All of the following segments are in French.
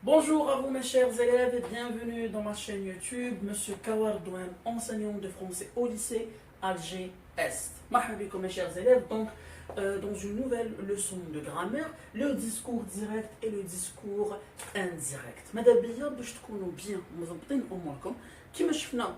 Bonjour à vous mes chers élèves et bienvenue dans ma chaîne YouTube, Monsieur Kawar Douane, enseignant de français au lycée Alger Est. Marhaba mes chers élèves, donc dans une nouvelle leçon de grammaire, le discours direct et le discours indirect. Madame Bia, باش تكونوا bien مضبطين اموركم كيما شفنا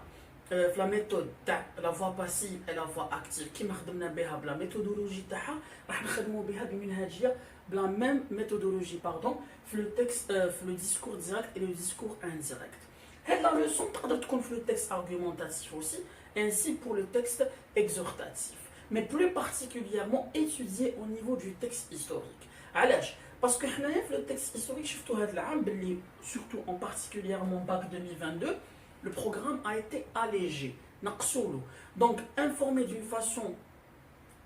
في la méthode تاع la voix passive et la voix active كيما خدمنا بها بلا méthodologie تاعها راح نخدموا بها بمنهجيه بلا même méthodologie pardon في le texte في le discours direct et le discours indirect. هاد la leçon تقدر تكون في le texte argumentatif aussi ainsi pour le texte exhortatif, mais plus particulièrement étudié au niveau du texte historique. علاش؟ parce que حنايا في le texte historique شفتوا هاد العام باللي surtout en particulièrement bac 2022 le programme a été allégé. Donc, informer d'une façon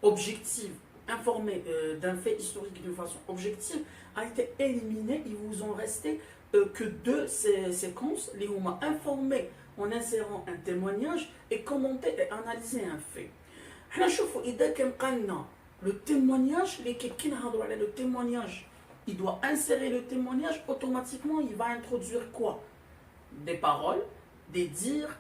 objective, informer d'un fait historique d'une façon objective, a été éliminé. Il vous en restait que deux séquences. Les humains informer en insérant un témoignage et commenter et analyser un fait. Le témoignage, le témoignage, il doit insérer le témoignage, automatiquement, il va introduire quoi? Des paroles, des dires,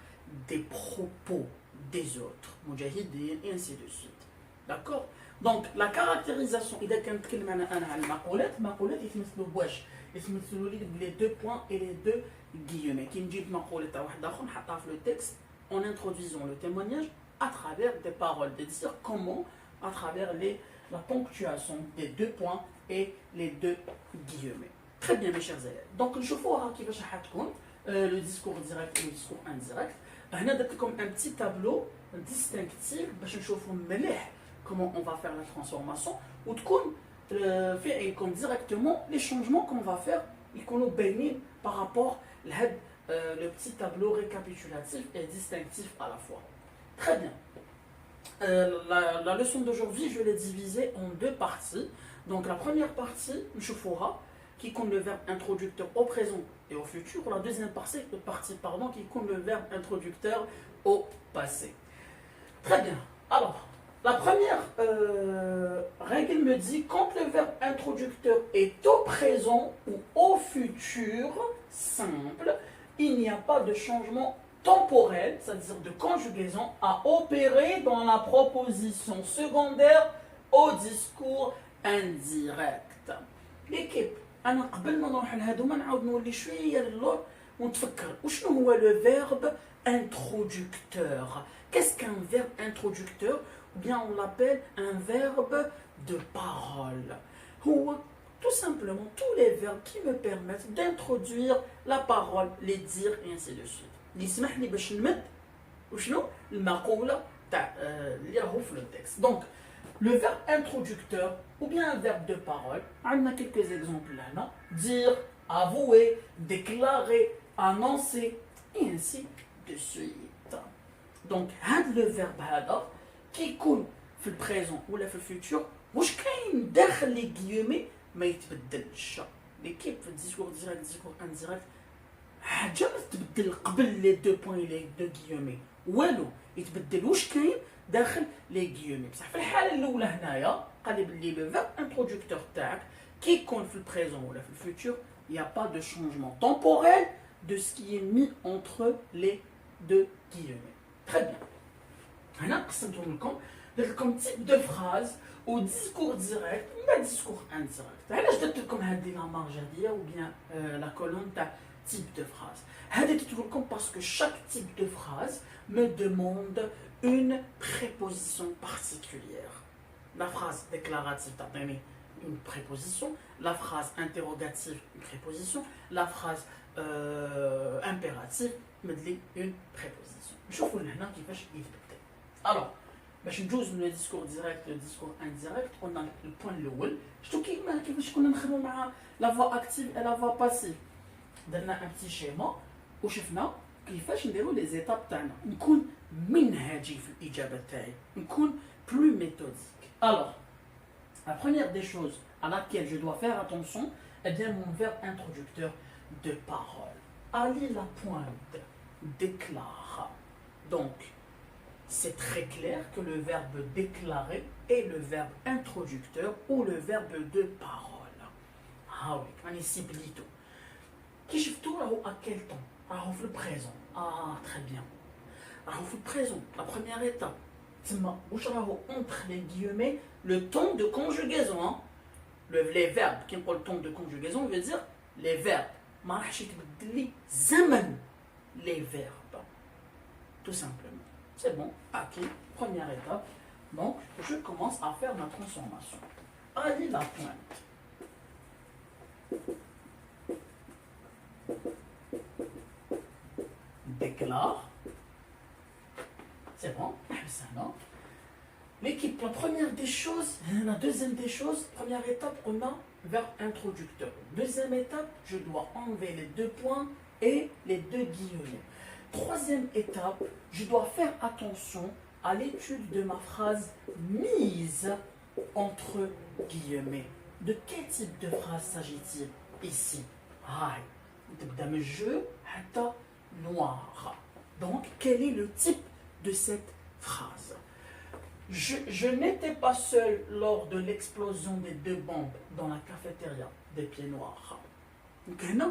des propos des autres, mujahidin, et ainsi de suite. D'accord? Donc, la caractérisation, il y a les deux points et les deux guillemets. Qui me dit le texte en introduisant le témoignage à travers des paroles, des dires, comment? À travers la ponctuation des deux points et les deux guillemets. Très bien, mes chers élèves. Donc, je vais le discours direct et le discours indirect. On a comme un petit tableau distinctif comment on va faire la transformation ou faire comme directement les changements qu'on va faire et qu'on nous bénit par rapport le petit tableau récapitulatif et distinctif à la fois. Très bien. La leçon d'aujourd'hui, je l'ai divisée en deux parties. Donc la première partie, qui compte le verbe introducteur au présent et au futur. La deuxième partie qui compte le verbe introducteur au passé. Très bien. Alors, la première règle me dit quand le verbe introducteur est au présent ou au futur simple, il n'y a pas de changement temporel, c'est-à-dire de conjugaison, à opérer dans la proposition secondaire au discours indirect. L'équipe. أنا قبل ما نروح لهادوما نعاود نولي شوية للور ونتفكر وشنو هو le verbe introducteur. Qu'est-ce qu'un verbe introducteur? Ou bien on l'appelle un verbe de parole. هو tout simplement tous les verbes qui me permettent d'introduire la parole, les dires et ainsi de suite. اللي يسمح لي باش نمد وشنو المقولة تاع اللي راهو في le texte. Donc le verbe introducteur ou bien un verbe de parole, on a quelques exemples là, dire, avouer, déclarer, annoncer, et ainsi de suite. Donc, le verbe qui coule dans le présent ou le futur, واش كاين داخل les guillemets ما يتبدلش. L'équipe في discours direct, discours indirect, حاجة ما تتبدل قبل les deux points et les deux guillemets. والو يتبدل واش كاين داخل لي غيومي. بصح في الحاله الاولى هنايا قال لي بلي لو فيرب انترودكتور تاعك كي يكون في البريزون ولا في الفوتور il n'y a pas de changement temporel de ce qui est mis entre les deux guillemets. Très bien. هنا قسمتهم لكم type de phrase au discours direct ou discours indirect. علاش درت لكم هذه لا مارج هذه ou bien la colonne تاع type de phrase. هذه درت لكم parce que chaque type de phrase me demande une préposition particulière. La phrase déclarative t'appelle une préposition, la phrase interrogative une préposition, la phrase impérative me dit une préposition. نشوفوا هنا كيفاش يتبدل. Alors باش ندوز من le discours direct le discours indirect, on a le point الاول شفتوا كيفاش كنا نخدموا مع la voix active et la voix passive. درنا un petit schéma وشفنا كيفاش نديروا لي زيتاب تاعنا نكون منهجي في الاجابه تاعي نكون plus méthodique. Alors la première des choses à laquelle je dois faire attention est bien mon verbe introducteur de parole. Ali la pointe déclare. Donc c'est très clair que le verbe déclarer est le verbe introducteur ou le verbe de parole. Ah oui, on est ciblito. à quel temps? Le présent. Ah, très bien. Le présent, la première étape. Entre les guillemets, le temps de conjugaison. Hein? Les verbes, qui ont le temps de conjugaison, veut dire les verbes. Les verbes. Tout simplement. C'est bon. Ok. Première étape. Donc, je commence à faire ma transformation. Ali la pointe. Déclare. C'est bon. Ça, non? L'équipe, la première des choses, la deuxième des choses, première étape, on a verbe introducteur. Deuxième étape, je dois enlever les deux points et les deux guillemets. Troisième étape, je dois faire attention à l'étude de ma phrase mise entre guillemets. De quel type de phrase s'agit-il ici? Je, noir. Donc, quel est le type de cette phrase? Je n'étais pas seul lors de l'explosion des deux bombes dans la cafétéria des Pieds Noirs. Donc, là,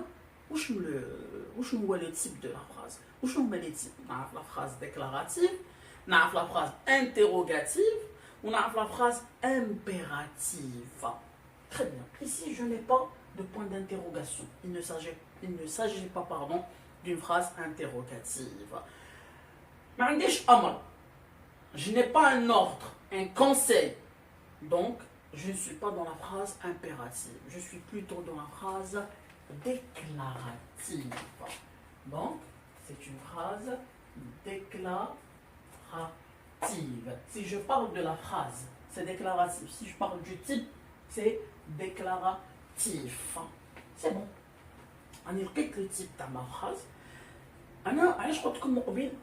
où est le type de la phrase? Où est les types? On a la phrase déclarative, on a la phrase interrogative, on a la phrase impérative. Très bien. Ici, je n'ai pas de point d'interrogation. Il ne s'agit pas, d'une phrase interrogative. Je n'ai pas un ordre, un conseil. Donc, je ne suis pas dans la phrase impérative. Je suis plutôt dans la phrase déclarative. Donc, c'est une phrase déclarative. Si je parle de la phrase, c'est déclaratif. Si je parle du type, c'est déclaratif. C'est bon. On y le type de ma phrase.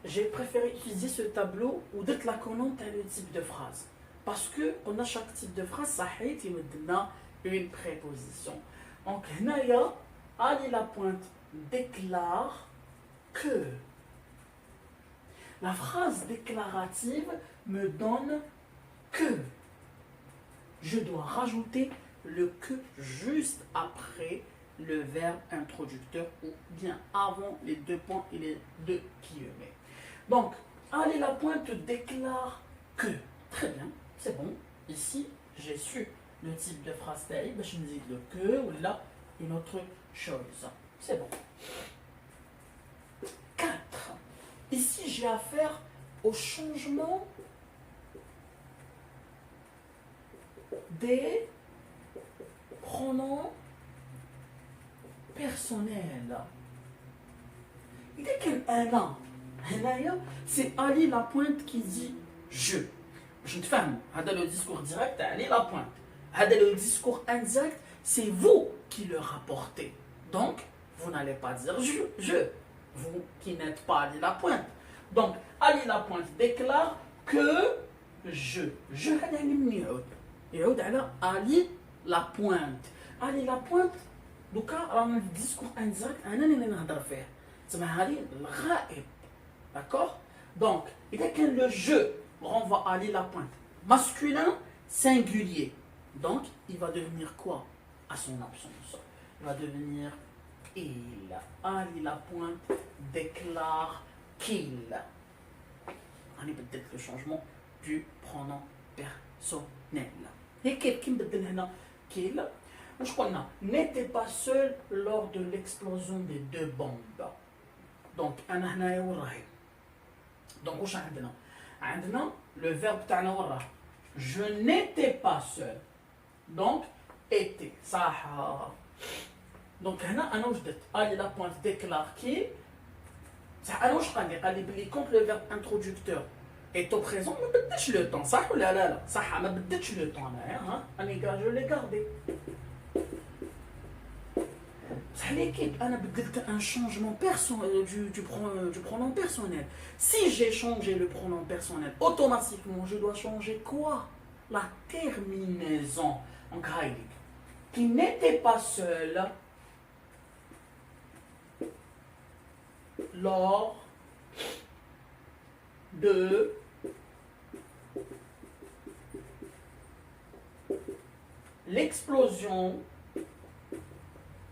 J'ai préféré utiliser ce tableau où dès la connant le type de phrase. Parce que on a chaque type de phrase, ça me donne une préposition. Donc, Naya, Ali la pointe déclare que. La phrase déclarative me donne que. Je dois rajouter le que juste après le verbe introducteur ou bien avant les deux points et les deux guillemets. Donc, Ali la pointe déclare que. Très bien, c'est bon. Ici, j'ai su le type de phrase taille. Je me dis le que ou là, une autre chose. C'est bon. 4. Ici, j'ai affaire au changement des pronoms personnels. Il est quel un an? C'est Ali la pointe qui dit je. Je te femme. Le discours direct, Ali la pointe. Le discours indirect, c'est vous qui le rapportez. Donc, vous n'allez pas dire je. Vous qui n'êtes pas Ali la pointe. Donc, Ali la pointe déclare que je. Je Ali la pointe. Ali la pointe. Donc, le discours indirect, c'est d'accord? Donc, il est que le je renvoie à Ali la pointe. Masculin, singulier. Donc, il va devenir quoi à son absence? Il va devenir il. Ali la pointe déclare qu'il. On est peut-être le changement du pronom personnel. Et quelqu'un me donne qu'il. Je crois n'était pas seul lors de l'explosion des deux bombes. Donc, donc, le verbe je n'étais pas seul. Donc, était. Donc, la pointe déclare qu'il. Quand le verbe introducteur est au présent, je ne le temps. Ça, je le temps. Je l'ai gardé. L'équipe, a un changement du pronom personnel. Si j'ai changé le pronom personnel, automatiquement, je dois changer quoi? La terminaison en grec. Qui n'était pas seul lors de l'explosion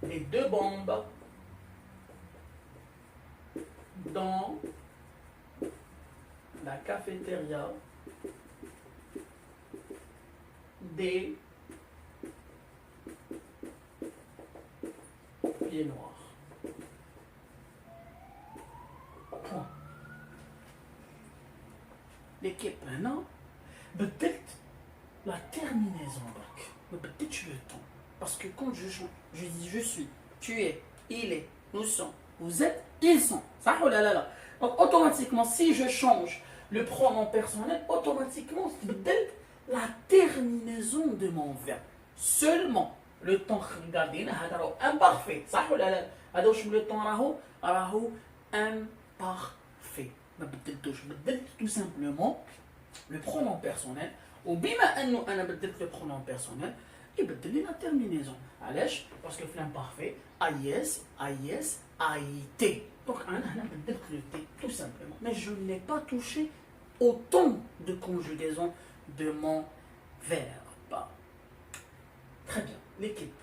les deux bombes dans la cafétéria des pieds noirs. Point. L'équipe maintenant بدلت la terminaison برك ما بدلتش le temps parce que quand je dis je suis, tu es, il est, nous sommes, vous êtes, ils sont. Ça ou là. Donc automatiquement si je change le pronom personnel, automatiquement je بدلت la terminaison de mon verbe. Seulement le temps regardez هذا راهو imparfait. صح ولا لا؟ هذا واش le temps راهو imparfait. ما بدلتوش بدلت tout simplement le pronom personnel وبما انه انا بدلت le pronom personnel يبدل لي la terminaison. علاش؟ parce que في l'imparfait AIS, AIS, AIT. Donc انا هنا بدلت le T tout simplement. Mais je n'ai pas touché au ton de conjugaison de mon verbe. Très bien. L'équipe.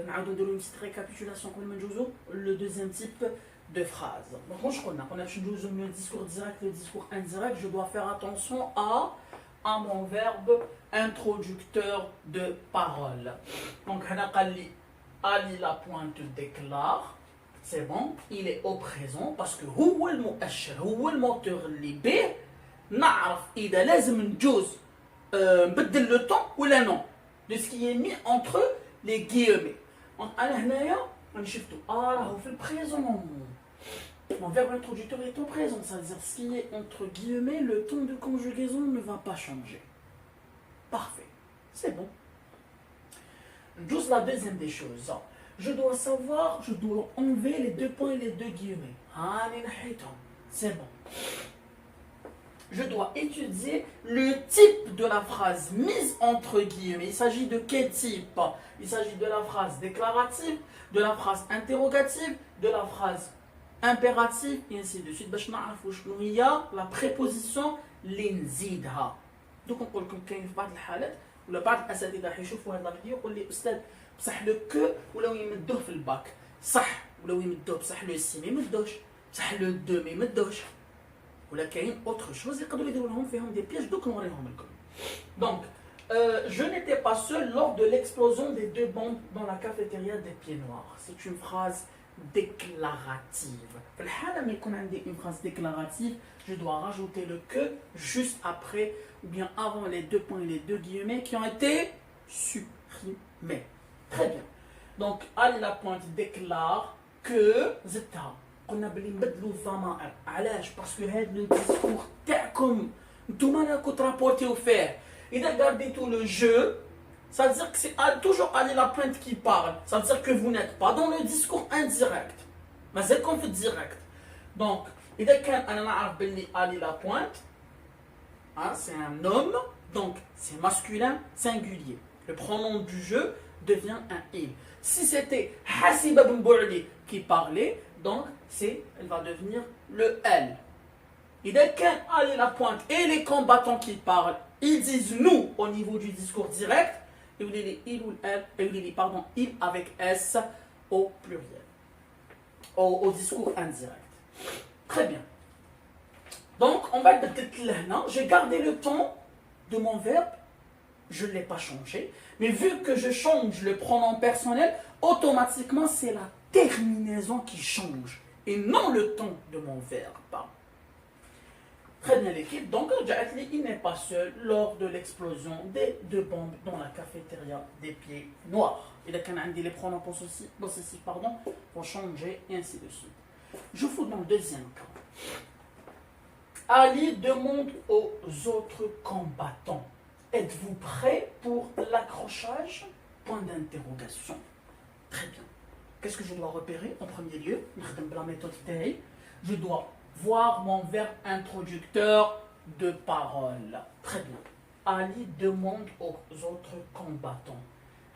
نعاودو نديرو une petite récapitulation قبل ما نجوزو le deuxième type de phrase. Donc, moi, je connais. On a le discours direct et le discours indirect. Je dois faire attention à mon verbe introducteur de parole. Donc, Ali la pointe déclare. C'est bon. Il est au présent parce que هو المؤشر هو الموتور اللي به نعرف إذا لازم نجوز نبدل le temps ولا non. De ce qui est mis entre les guillemets. Donc, أنا هنايا غنشوفتو راهو في البريزون. Mon verbe introducteur est au présent, c'est-à-dire ce qui est entre guillemets, le ton de conjugaison ne va pas changer. Parfait, c'est bon. Juste la deuxième des choses, je dois savoir, je dois enlever les deux points et les deux guillemets. C'est bon. Je dois étudier le type de la phrase mise entre guillemets. Il s'agit de quel type? Il s'agit de la phrase déclarative, de la phrase interrogative, de la phrase impérative et ainsi de suite. باش نعرفوا شنو هي la préposition اللي نزيدها. دوك نقول لكم كاين في بعض الحالات ولا بعض الاساتذه حيشوفوا هذا الفيديو يقول لي استاذ بصح لو كو ولاو يمدوه في الباك صح ولاو يمدوه بصح لو سي ما يمدوش بصح لو دو ما يمدوش ولا كاين اوتر شوز يقدروا يديروا لهم فيهم دي بياج دوك نوريهم لكم. Donc je n'étais pas seul lors de l'explosion des deux bombes dans la cafétéria des pieds noirs. C'est une phrase déclarative. Une phrase déclarative, je dois rajouter le que juste après ou bien avant les deux points et les deux guillemets qui ont été supprimés. Très bien. Donc, Ali la pointe déclare que Zeta. On a besoin de الضمائر. علاش؟ parce que هذا le discours تاعكم نتوما راكم ترابورتيو فيه. إذا قرديتو le jeu, ça veut dire que c'est toujours Ali la pointe qui parle. Ça veut dire que vous n'êtes pas dans le discours indirect. Mais c'est qu'on fait direct. Donc, إذا كان أنا نعرف باللي Ali la pointe, c'est un homme, donc c'est masculin singulier. Le pronom du jeu devient un il. Si c'était Hasiba Ben Bourli qui parlait, donc elle va devenir le elle. إذا كان Ali la pointe et les combattants qui parlent, ils disent nous au niveau du discours direct. Il ou elle, pardon, il avec S au pluriel, au discours indirect. Très bien. Donc, on va peut-être là, j'ai gardé le ton de mon verbe, je ne l'ai pas changé, mais vu que je change le pronom personnel, automatiquement, c'est la terminaison qui change et non le ton de mon verbe. Très bien l'équipe, donc il n'est pas seul lors de l'explosion des deux bombes dans la cafétéria des pieds noirs. Il a qu'un indice les pronoms possessifs, pour changer et ainsi de suite. Je vous dans le deuxième cas. Ali demande aux autres combattants, êtes-vous prêts pour l'accrochage? Point d'interrogation. Très bien. Qu'est-ce que je dois repérer en premier lieu? La méthode TAI. Je dois voir mon verbe introducteur de parole. Très bien. Ali demande aux autres combattants.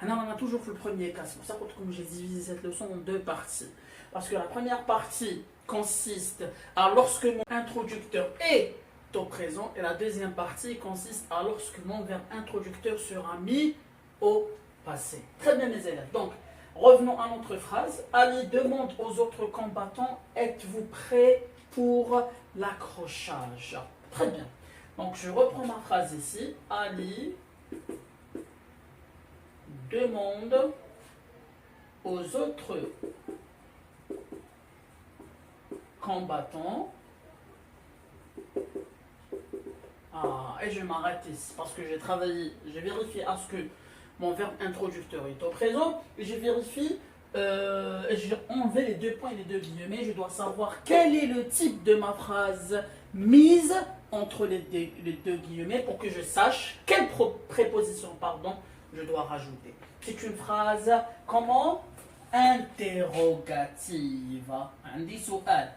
On a toujours fait le premier cas. C'est pour ça que j'ai divisé cette leçon en deux parties. Parce que la première partie consiste à lorsque mon introducteur est au présent et la deuxième partie consiste à lorsque mon verbe introducteur sera mis au passé. Très bien mes élèves. Donc, revenons à notre phrase. Ali demande aux autres combattants, êtes-vous prêts pour l'accrochage. Très bien. Donc, je reprends ma phrase ici. Ali demande aux autres combattants. Et je m'arrête ici parce que j'ai travaillé, j'ai vérifié à ce que mon verbe introducteur est au présent et j'ai vérifié, j'ai enlevé les deux points et les deux guillemets. Je dois savoir quel est le type de ma phrase mise entre les deux guillemets pour que je sache quelle préposition je dois rajouter. C'est une phrase comment interrogative. عندي سؤال.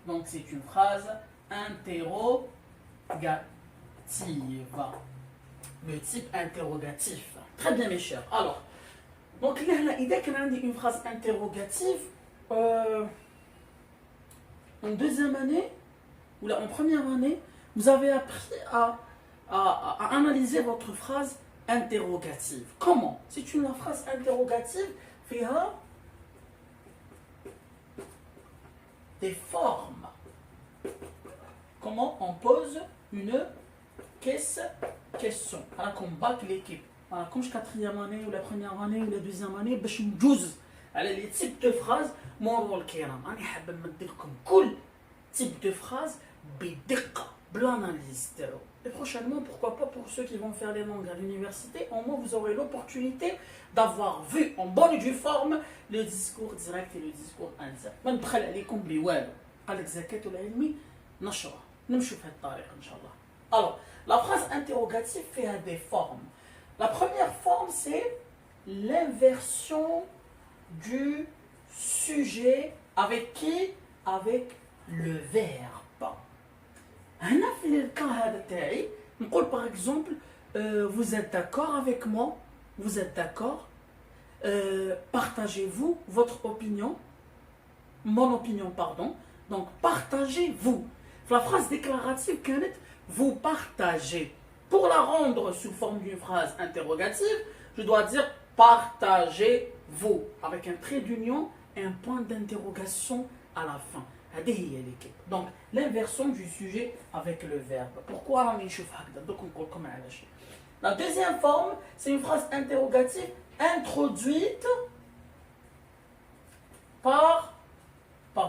Donc c'est une phrase interrogative. Le type interrogatif. Très bien mes chers. Alors, donc là, l'idée qu'on a une phrase interrogative en deuxième année ou là en première année, vous avez appris à analyser votre phrase interrogative. Comment? C'est une phrase interrogative fait des formes. Comment on pose une question. Comme bac l'équipe. Comme je quatrième année ou la première année ou la deuxième année, باش ندوز على les types de phrases مروا الكرام. أنا حابب نمد لكم كل type de phrase بدقة بالanalyse تاعو. Et prochainement, pourquoi pas pour ceux qui vont faire les langues à l'université, au moins vous aurez l'opportunité d'avoir vu en bonne et due forme le discours direct et le discours indirect. ما ندخل عليكم بوالو. على الزكاة والعلمي نشرة. نمشوا في هذه الطريقة إن شاء الله. Alors, la phrase interrogative fait des formes. La première forme, c'est l'inversion du sujet avec qui? Avec le verbe. هنا في الكا هذا تاعي نقول par exemple vous êtes d'accord avec moi? Vous êtes d'accord? Partagez-vous votre opinion? Mon opinion, pardon. Donc, partagez-vous. La phrase déclarative, vous partagez. Pour la rendre sous forme d'une phrase interrogative, je dois dire partagez-vous avec un trait d'union et un point d'interrogation à la fin. Donc, l'inversion du sujet avec le verbe. Pourquoi on يشوف هكذا؟ دوك نقول لكم علاش. La deuxième forme, c'est une phrase interrogative introduite par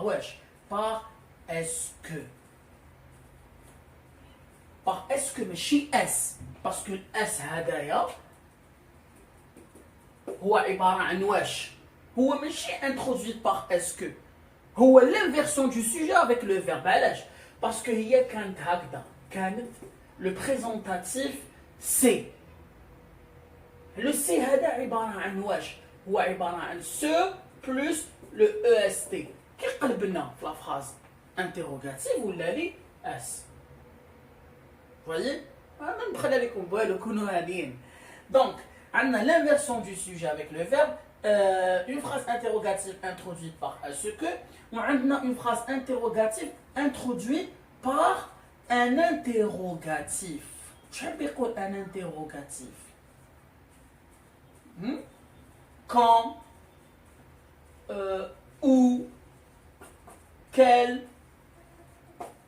wesh, par est-ce que. Par est-ce que ماشي اس parce que اس هدايا هو عبارة عن واش هو ماشي introduite par est-ce que هو l'inversion du sujet avec le verbe علاش parce que هي كانت هكذا كانت le présentatif c'est le c'est هذا عبارة عن واش هو عبارة عن ce plus le est كي قلبنا في la phrase interrogative ولا لي اس. Vous voyez? Donc, on a l'inversion du sujet avec le verbe, une phrase interrogative introduite par ce que, on a une phrase interrogative introduite par un interrogatif. Je vais dire un interrogatif. Quand, où, quel,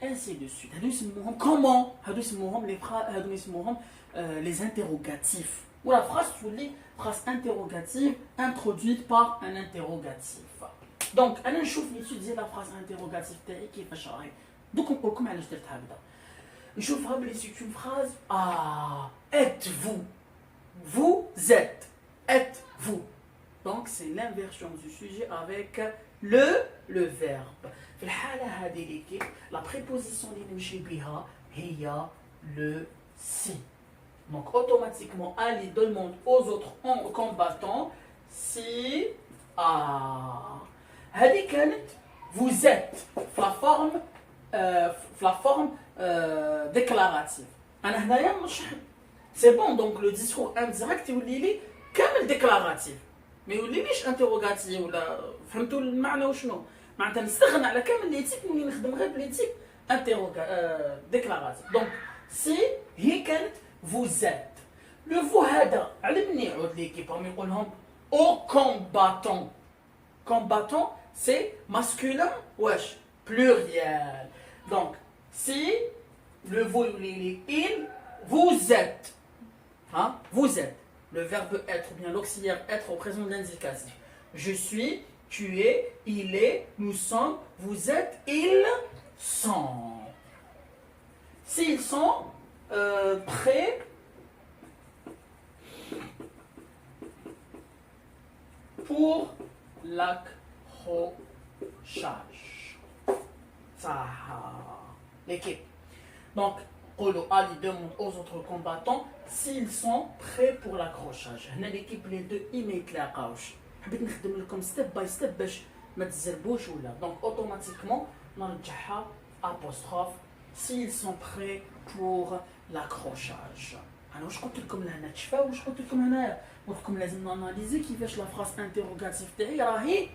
ainsi de suite. Comment les interrogatifs. Ou la phrase sous les phrases interrogatives introduite par un interrogatif. Donc, on va étudier la phrase interrogative qui est fâchée. Donc, on peut comment elle est c'est une phrase êtes-vous. Vous êtes. Êtes-vous. Donc, c'est l'inversion du sujet avec le verbe. في الحالة هذه la préposition اللي نمشي بها هي le si. Donc automatiquement Ali demande aux autres combattants si هذه كانت vous êtes la forme déclarative. أنا هنايا نشرح c'est bon donc le discours indirect يولي لي كامل déclaratif ما يوليليش interrogatif ولا فهمتوا المعنى وشنو معناتها نستغنى على كامل لي تيب وني نخدم غير بلي تيب ديكلاراتيف. دونك سي هي كانت vous êtes. لو فو هذا على مني يعود ليكيب راهم يقول لهم او كومباتون. كومباتون سي ماسكولين واش بلوريال. Donc, si le vous, il, vous êtes. Hein? Vous êtes. Le verbe être, ou bien l'auxiliaire être au présent de l'indicatif. Je suis, tu es, il est, nous sommes, vous êtes, ils sont. S'ils sont prêts pour l'accrochage. Ça, l'équipe. Donc, Olo Ali demande aux autres combattants s'ils sont prêts pour l'accrochage. هنا l'équipe les deux ما يتلاقاوش. حبيت نخدم لكم ستيب باي ستيب باش ما تزربوش ولا. Donc automatiquement نرجعها apostrophe s'ils sont prêts pour l'accrochage. انا واش قلت لكم لهنا تشفاو واش قلت لكم هنايا قلت لكم لازم ناناليزي كيفاش لا فراس انتروغاتيف تاعي راهي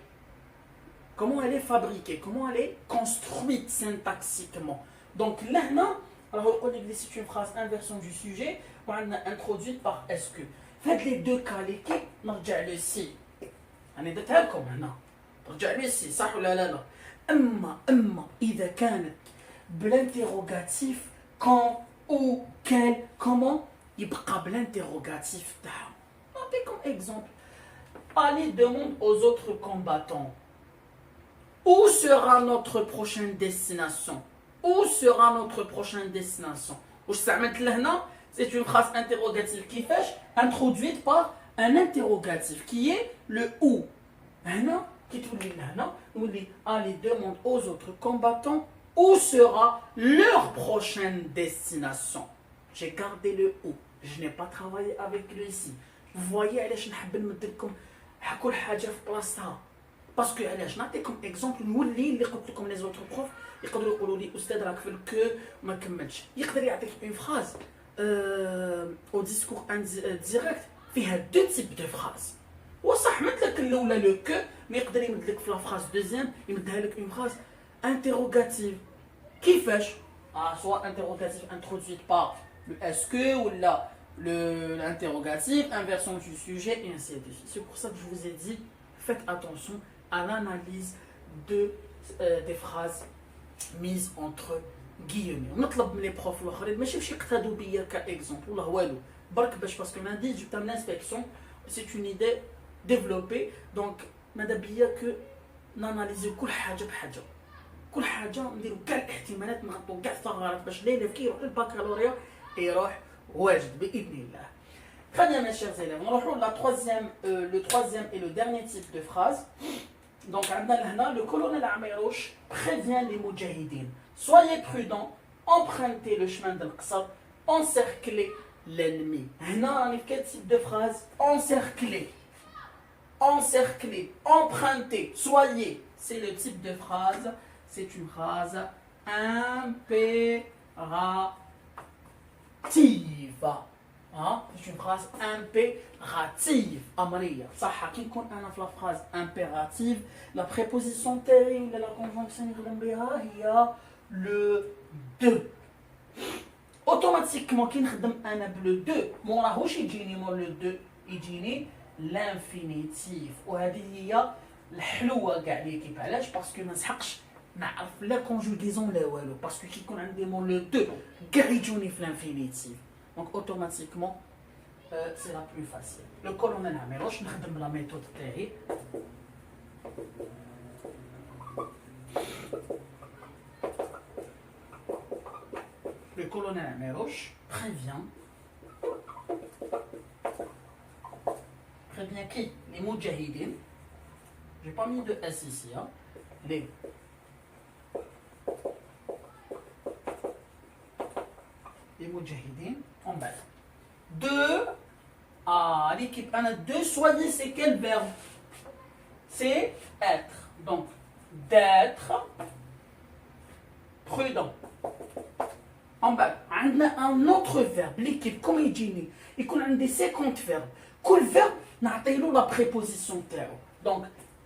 comment elle est fabriquée, comment elle est construite syntaxiquement. Donc لهنا راهو يقول لك c'est une phrase inversion du sujet وعندنا introduite par est-ce que. فهاد les deux cas l'équipe نرجع le si. انا درتها لكم هنا. نرجع le si صح ولا لا؟ اما اذا كانت بالانتروغاتيف quand ou quel comment يبقى بالانتروغاتيف تاعها. نعطي comme exemple. Ali demande aux autres combattants où sera notre prochaine destination? Où sera notre prochaine destination? C'est une phrase interrogative qui fait introduite par un interrogatif qui est le où. Ali demande aux autres combattants où sera leur prochaine destination. J'ai gardé le où. Je n'ai pas travaillé avec le ici. Vous voyez, je نحب نمدلكم كل حاجة في بلاصتها. Parce que علاش نعطيكم اكزومبل نولي اللي قلت لكم لي زوتر بروف يقدروا يقولوا لي استاذ راك في الكو ما كملتش. يقدر يعطيك اون فراز او ديسكور ديريكت فيها دو تيب دو فراز. وصح مد لك الاولى لو كو مي يقدر يمد لك في لا فراز دوزيام يمدها لك اون فراز انتروغاتيف. كيفاش؟ soit interrogatif introduite par le est-ce que ou l'interrogatif, inversion du sujet et ainsi de suite. C'est pour ça que je vous ai dit, faites attention à l'analyse des phrases mises entre guillemets. نطلب من les profs الاخرين ماشي باش يقتادوا بيا كاكزومبل ولا والو برك باش باسكو lundi je termine l'inspection, c'est une idée développée donc ماذا بيا كو ناناليزيو كل حاجه بحاجه. كل حاجه نديروا كاع الاحتمالات نغطوا كاع الثغرات باش الليله كي يروح للباكالوريا يروح واجد باذن الله. Très bien mes chers élèves, on retrouve le troisième et le dernier type de phrase. Donc le colonel Amirouche prévient les moudjahidines. Soyez prudents, empruntez le chemin d'Al-Qasr, encerclez l'ennemi. Quel type de phrase? Encerclez, encerclez, empruntez, soyez. C'est le type de phrase, c'est une phrase impérative. C'est une phrase impérative. Amriya. صح كي نكون أنا في la phrase impérative la préposition تاعي ولا la conjonction اللي نخدم بها هي le de. automatiquement كي نخدم أنا بلو دو ما راهوش يجيني مور لو دو يجيني l'infinitif وهذه هي الحلوة كاع ليكيب. علاش؟ باسكو ما نسحقش نعرف لا كونجوغيزون لا والو باسكو كي يكون عندي مور لو دو كاع يجوني في l'infinitif. Donc automatiquement, c'est la plus facile. Le colonel Amirouche, nous avons la méthode théorique. Le colonel Amirouche prévient qui? Les moudjahidines. J'ai pas mis de S ici. Hein. Les moudjahidines en bas. Deux. L'équipe en a deux. Soyez, c'est quel verbe? C'est être. Donc, d'être prudent. En bas, on a un autre verbe. L'équipe, comme il dit, il y a des 50 verbes. Quel verbe? On a la préposition terre. Donc,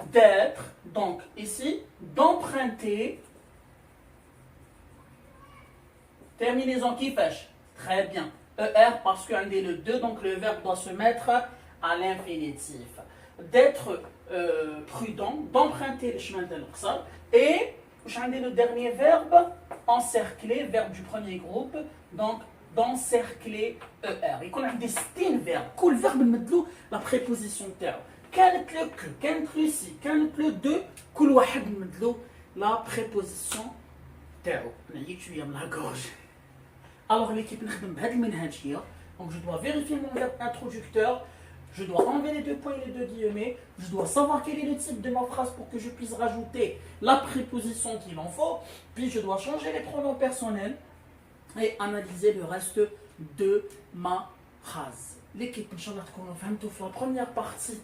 d'être. Donc, ici, d'emprunter. Terminaison qui fâche. Très bien. ER parce qu'on est le 2, donc le verbe doit se mettre à l'infinitif. D'être prudent, d'emprunter le chemin de l'Aqsar et j'ai le dernier verbe, encercler, verbe du premier groupe, donc d'encercler ER. Il y a des styles verbes. Tout verbe met la préposition terme. كانت le que, كانت le si, كانت le de, كل واحد met la préposition terme. Tu viens la gorge. Alors l'équipe نخدم بهذه المنهجية. Donc je dois vérifier mon verbe introducteur. Je dois enlever les deux points et les deux guillemets. Je dois savoir quel est le type de ma phrase pour que je puisse rajouter la préposition qu'il en faut. Puis je dois changer les pronoms personnels et analyser le reste de ma phrase. L'équipe, Inch'Allah, qu'on a fait la première partie,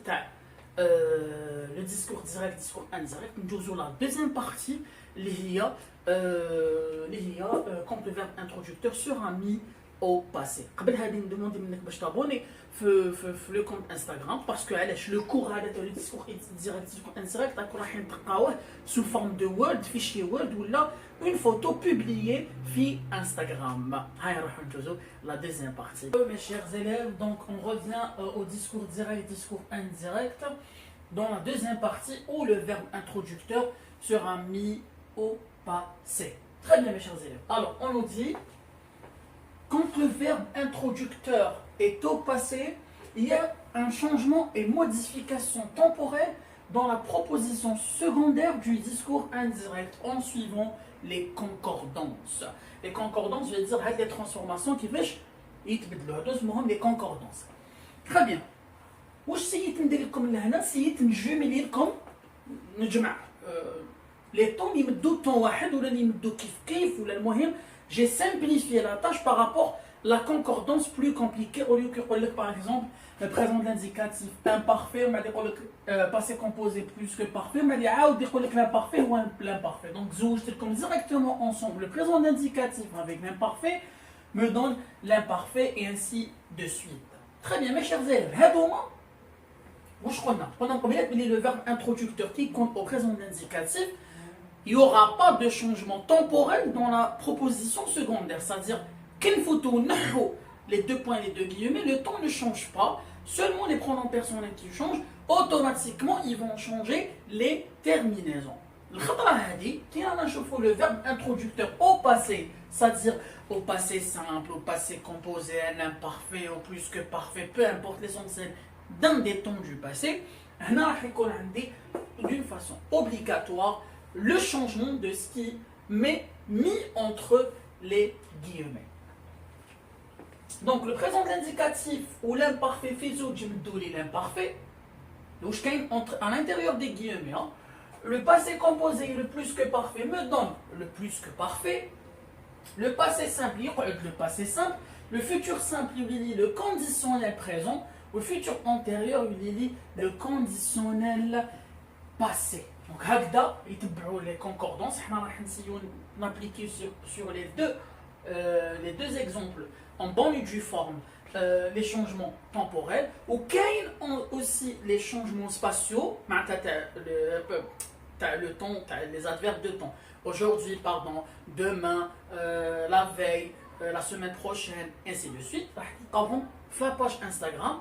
le discours direct, discours indirect. Nous avons la deuxième partie, quand le verbe introducteur sera mis au passé. قبل هذه ندموند منك باش تابوني في لو كونت انستغرام باسكو علاش لو كور هذا تاع لو ديسكور ديريكت ديسكور انديريكت راكم رايحين تلقاوه سو فورم دو وورد فيشي وورد ولا اون فوتو بوبليي في انستغرام. هاي راح ندوزو لا دوزيام بارتي. Mes chers élèves, donc on revient au discours direct, discours indirect dans la deuxième partie où le verbe introducteur sera mis au passé. Très bien mes chers élèves. Alors on nous dit quand le verbe introducteur est au passé, il y a un changement et modification temporelle dans la proposition secondaire du discours indirect en suivant les concordances. Les concordances, je vais dire les transformations qui font les concordances. Très bien. واش سييت ندير لكم لهنا سييت نجملي لكم نجمع لي طون يمدوا طون واحد ولا يمدوا كيف ولا المهم j'ai simplifié la tâche par rapport à la concordance plus compliquée au lieu que par exemple le présent de l'indicatif imparfait on m'a dit passé composé plus que parfait on m'a dit l'imparfait ou l'imparfait. Donc comme directement ensemble le présent d'indicatif avec l'imparfait me donne l'imparfait et ainsi de suite. Très bien mes chers élèves, le verbe introducteur qui compte au présent d'indicatif, il n'y aura pas de changement temporel dans la proposition secondaire. C'est-à-dire, les deux points et les deux guillemets, le temps ne change pas. Seulement les pronoms personnels qui changent, automatiquement, ils vont changer les terminaisons. Le verbe introducteur au passé, c'est-à-dire au passé simple, au passé composé, l'imparfait, au plus que parfait, peu importe l'essentiel, dans des temps du passé, d'une façon obligatoire, le changement de ce qui m'est mis entre les guillemets. Donc le présent indicatif ou l'imparfait l'imparfait, à l'intérieur des guillemets, hein, le passé composé le plus que parfait me donne le plus que parfait, le passé simple, le passé simple, le futur simple, le conditionnel présent, le futur antérieur, le conditionnel passé. Donc, هكذا يتبعوا les concordances. احنا راح نسيو نابليكي sur les deux exemples en bonne et due forme les changements temporels ou aussi les changements spatiaux le temps les adverbes de temps. Aujourd'hui, pardon, demain, la veille, la semaine prochaine, ainsi de suite. Avant, la page Instagram,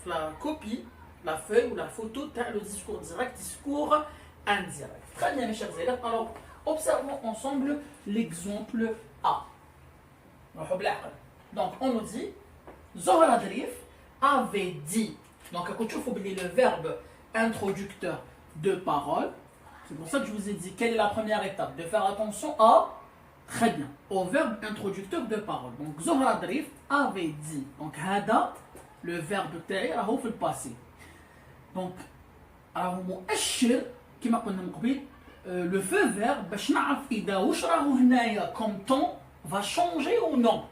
la copie, la feuille ou la photo, le discours direct, discours indirect. Très bien, mes chers élèves. Alors, observons ensemble l'exemple A. Donc, on nous dit Zohra Drif avait dit. Donc, quand tu oublies le verbe introducteur de parole, c'est pour ça que je vous ai dit quelle est la première étape, de faire attention à, très bien, au verbe introducteur de parole. Donc, Zohra Drif avait dit. Donc, Hada, le verbe taï, fait le passé. Donc, le feu vert, comme temps, va changer ou non.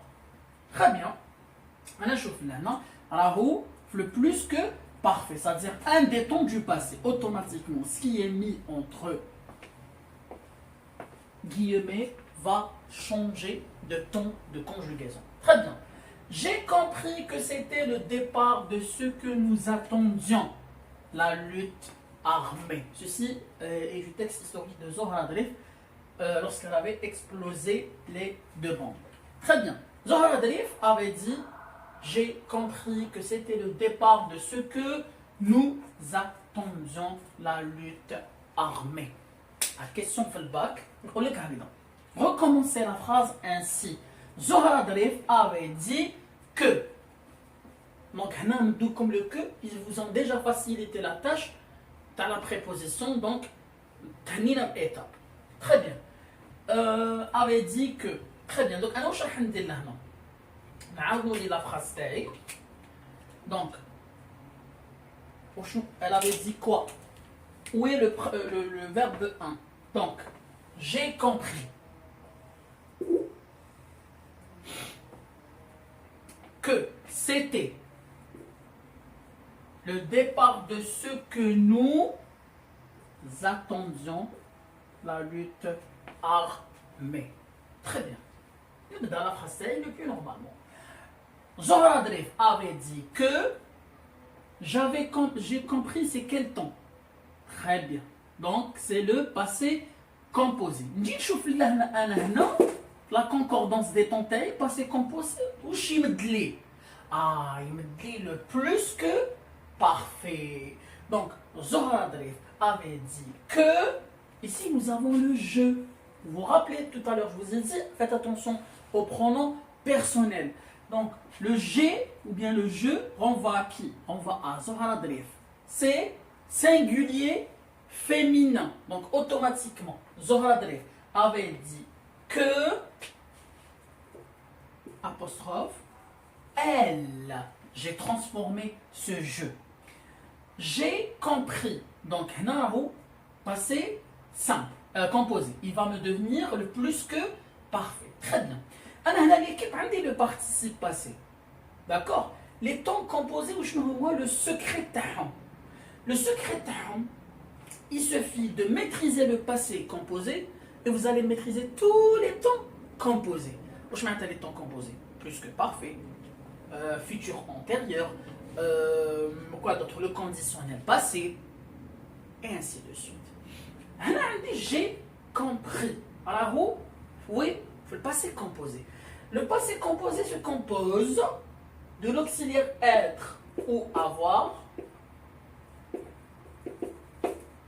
Très bien. Le plus que parfait, c'est-à-dire un des temps du passé. Automatiquement, ce qui est mis entre guillemets va changer de ton de conjugaison. Très bien. J'ai compris que c'était le départ de ce que nous attendions. La lutte armée. Ceci est du texte historique de Zohra Drif lorsqu'elle avait explosé les deux bombes. Très bien. Zohra Drif avait dit j'ai compris que c'était le départ de ce que nous attendions, la lutte armée. La question fait le bac. Recommencez la phrase ainsi. Zohra Drif avait dit que. Donc, comme le que, ils vous ont déjà facilité la tâche dans la préposition. Donc, étape. Très bien. Avait dit que. Très bien. Donc, alors, je vais vous la phrase. Donc, elle avait dit quoi? Où est le verbe 1? Donc, j'ai compris que c'était le départ de ce que nous attendions, la lutte armée. Très bien. Dans la phrase, c'est le plus normalement. Zohra Drif avait dit que j'ai compris c'est quel temps. Très bien. Donc, c'est le passé composé. La concordance des temps passé composé ou chimedli. Ah, il me dit le plus que parfait. Donc, Zohra Drif avait dit que. Ici, nous avons le je. Vous vous rappelez tout à l'heure, je vous ai dit, faites attention au pronom personnel. Donc, le j'ai ou bien le je renvoie à qui? Renvoie à Zohra Drif. C'est singulier féminin. Donc, automatiquement, Zohra Drif avait dit que, apostrophe, elle. J'ai transformé ce je. J'ai compris. Donc, passé simple, composé. Il va me devenir le plus que parfait. Très bien. Le participe passé. D'accord? Les temps composés, où je me vois le secret taham. Le secret taham, il suffit de maîtriser le passé composé et vous allez maîtriser tous les temps composés. Où je m'attends les temps composés? Plus que parfait, futur antérieur, quoi d'autre? Le conditionnel passé, et ainsi de suite. J'ai compris. Alors, oui, le passé composé. Le passé composé se compose de l'auxiliaire être ou avoir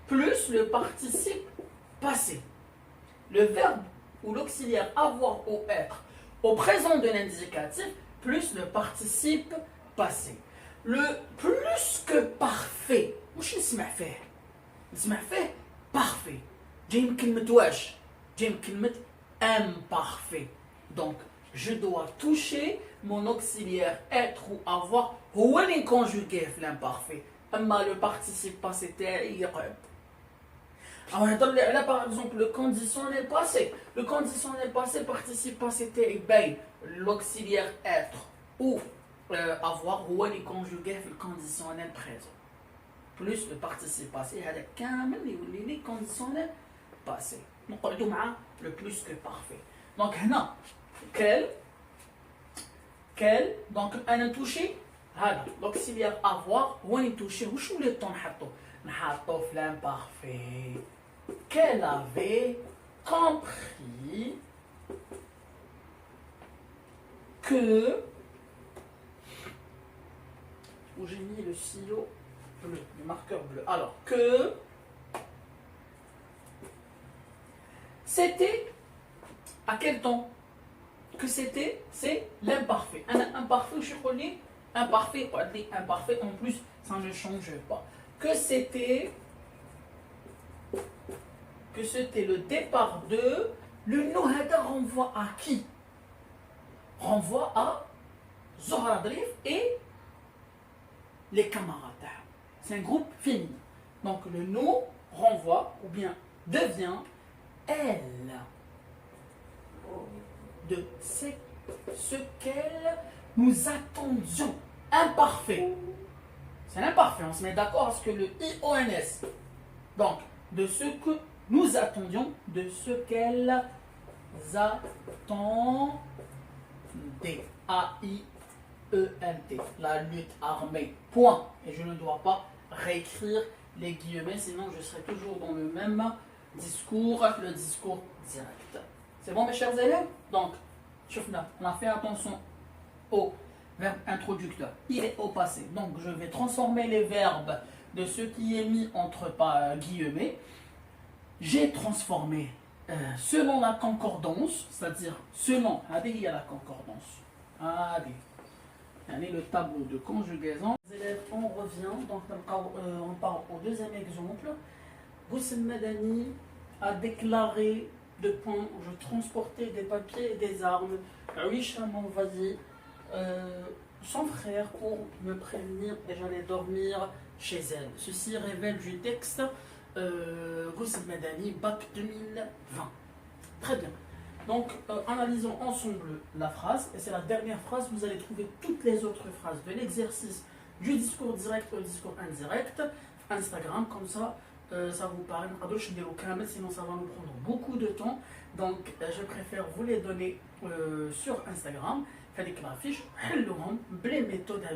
plus le participe passé. Le verbe ou l'auxiliaire avoir ou être au présent de l'indicatif plus le participe passé. Le plus que parfait. مش نسمع فيه. نسمع فيه parfait. جاي من كلمة واش. جاي من كلمة imparfait. Donc, je dois toucher mon auxiliaire être ou avoir هو اللي conjugué في l'imparfait. أما le participe passé تاعي يقعد. Alors, là, par exemple, le conditionnel passé. Le conditionnel passé, participe passé تاعي l'auxiliaire être ou avoir هو اللي conjugué في le conditionnel présent. Plus le participe passé, هذا كامل يولي لي conditionnel passé. نقعدوا مع le plus que parfait. Donc هنا quel donc انا touché هذا l'auxiliaire avoir هو اللي touché وشو اللي نحطو في l'imparfait. Qu'elle avait compris que où j'ai mis le stylo bleu, le marqueur bleu. Alors que c'était à quel temps? Que c'était, c'est l'imparfait. Un imparfait, je connais imparfait, imparfait en plus, ça ne change pas. Que c'était le départ de le Nohada renvoie à qui? Renvoie à Zohra Drif et les camarades. C'est un groupe féminin. Donc le nous renvoie ou bien devient elle de ce qu'elle nous attendions. Imparfait. C'est l'imparfait, on se met d'accord parce que le IONS. Donc, de ce que nous attendions, de ce qu'elles attendaient. A-I-E-N-T. La lutte armée. Point. Et je ne dois pas réécrire les guillemets, sinon je serai toujours dans le même discours, le discours direct. C'est bon mes chers élèves? Donc, on a fait attention au verbe introducteur. Il est au passé. Donc, je vais transformer les verbes de ce qui est mis entre guillemets j'ai transformé selon la concordance, c'est-à-dire selon, regardez la concordance, regardez le tableau de conjugaison. Les élèves, on revient, donc on part au deuxième exemple. Goussem Madani a déclaré de points, je transportais des papiers et des armes. Aisha m'a envoyé son frère pour me prévenir et j'allais dormir chez elle. Ceci révèle du texte Goussem Madani, bac 2020. Très bien. Donc, analysons ensemble la phrase, et c'est la dernière phrase. Vous allez trouver toutes les autres phrases de l'exercice du discours direct au discours indirect. Instagram, comme ça, ça vous paraît, sinon ça va nous prendre beaucoup de temps. Donc, je préfère vous les donner sur Instagram. Faites la fiche, les méthodes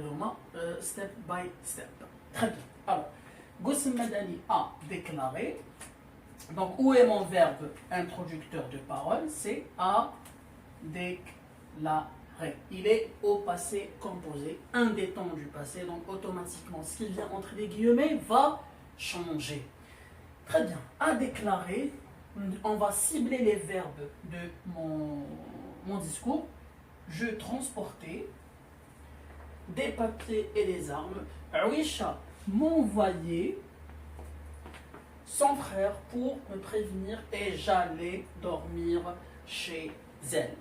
step by step. Très bien. Alors, Goussem Madani a déclaré. Donc, où est mon verbe introducteur de parole? C'est a déclaré. Il est au passé composé, un des temps du passé, donc automatiquement, ce qui vient entre les guillemets va changer. Très bien. A déclaré, on va cibler les verbes de mon discours. Je transportais des papiers et des armes. Aisha m'envoyait son frère pour me prévenir et j'allais dormir chez elle.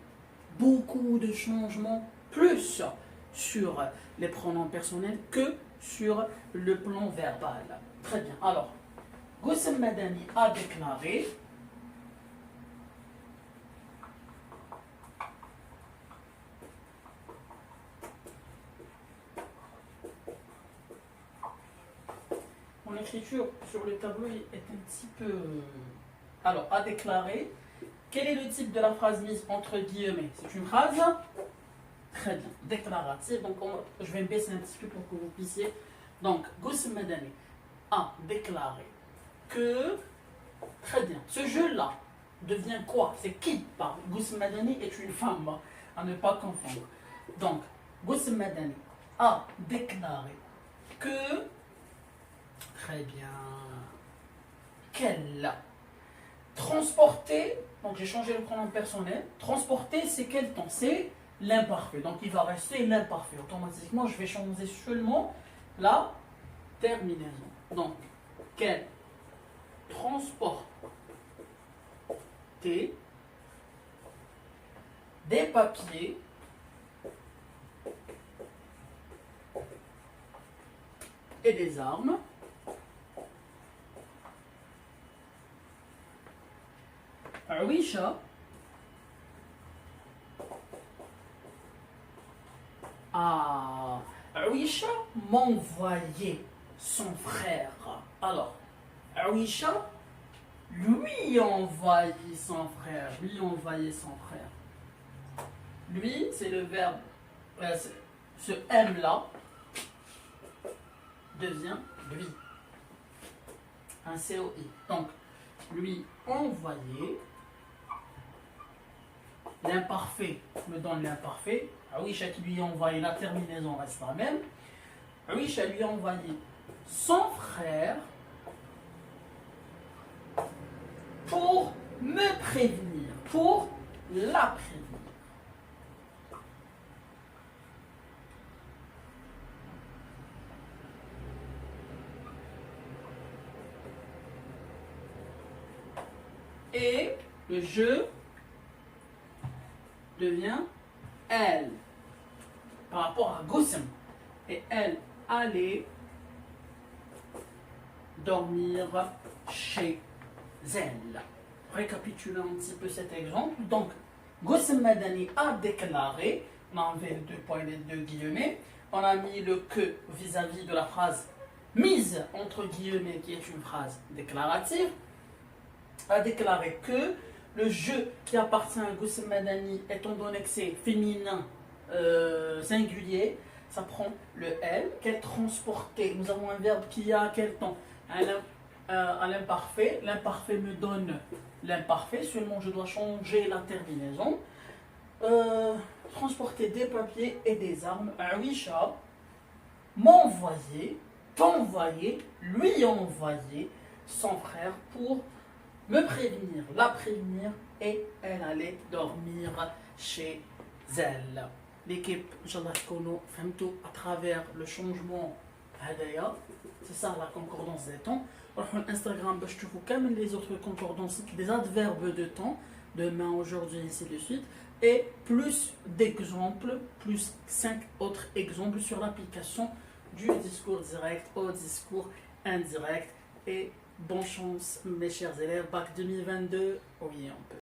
Beaucoup de changements, plus sur les pronoms personnels que sur le plan verbal. Très bien. Alors, Goussem Madani a déclaré mon écriture sur le tableau est un petit peu... Alors, a déclaré. Quel est le type de la phrase mise entre guillemets? C'est une phrase très bien, déclarative. Donc, je vais me baisser un petit peu pour que vous puissiez. Donc, Goussem Madani a déclaré que... Très bien. Ce jeu-là devient quoi? C'est qui par Goussem Madani est une femme, à ne pas confondre. Donc, Goussem Madani a déclaré que... Très bien. Qu'elle transporter, donc j'ai changé le pronom personnel. Transporter, c'est quel temps? C'est l'imparfait. Donc il va rester l'imparfait. Automatiquement, je vais changer seulement la terminaison. Donc, qu'elle transporter des papiers et des armes. Aisha Aisha m'envoyait son frère. Alors, Aisha lui envoyait son frère. Lui envoyait son frère. Lui, c'est le verbe. Ce M-là devient lui. Un COI. Donc, lui envoyait. L'imparfait me donne l'imparfait. Aisha qui lui a envoyé, la terminaison reste la même. Aisha lui a envoyé son frère pour me prévenir, pour la prévenir. Et le jeu devient elle par rapport à Goussem. Et elle allait dormir chez elle. Récapitulons un petit peu cet exemple. Donc, Goussem Madani a déclaré, on a enlevé les 2 points et les 2 guillemets, on a mis le que vis-à-vis de la phrase mise entre guillemets qui est une phrase déclarative, a déclaré que le jeu qui appartient à Goussem Madani, étant donné que c'est féminin singulier, ça prend le elle, qu'elle transportait. Nous avons un verbe qui a quel temps? À l'imparfait. L'imparfait me donne l'imparfait, seulement je dois changer la terminaison. Transporter des papiers et des armes. Aisha m'envoyer, t'envoyer, lui envoyer son frère pour me prévenir, la prévenir, et elle allait dormir chez elle. L'équipe, Inch'Allah, fahmtou à travers le changement hadaya, c'est ça la concordance des temps. Alors, Instagram, je trouve comme les autres concordances, des adverbes de temps, demain, aujourd'hui, ainsi de suite, et plus d'exemples, plus 5 autres exemples sur l'application du discours direct au discours indirect. Et bonne chance, mes chers élèves, bac 2022, oui, on peut.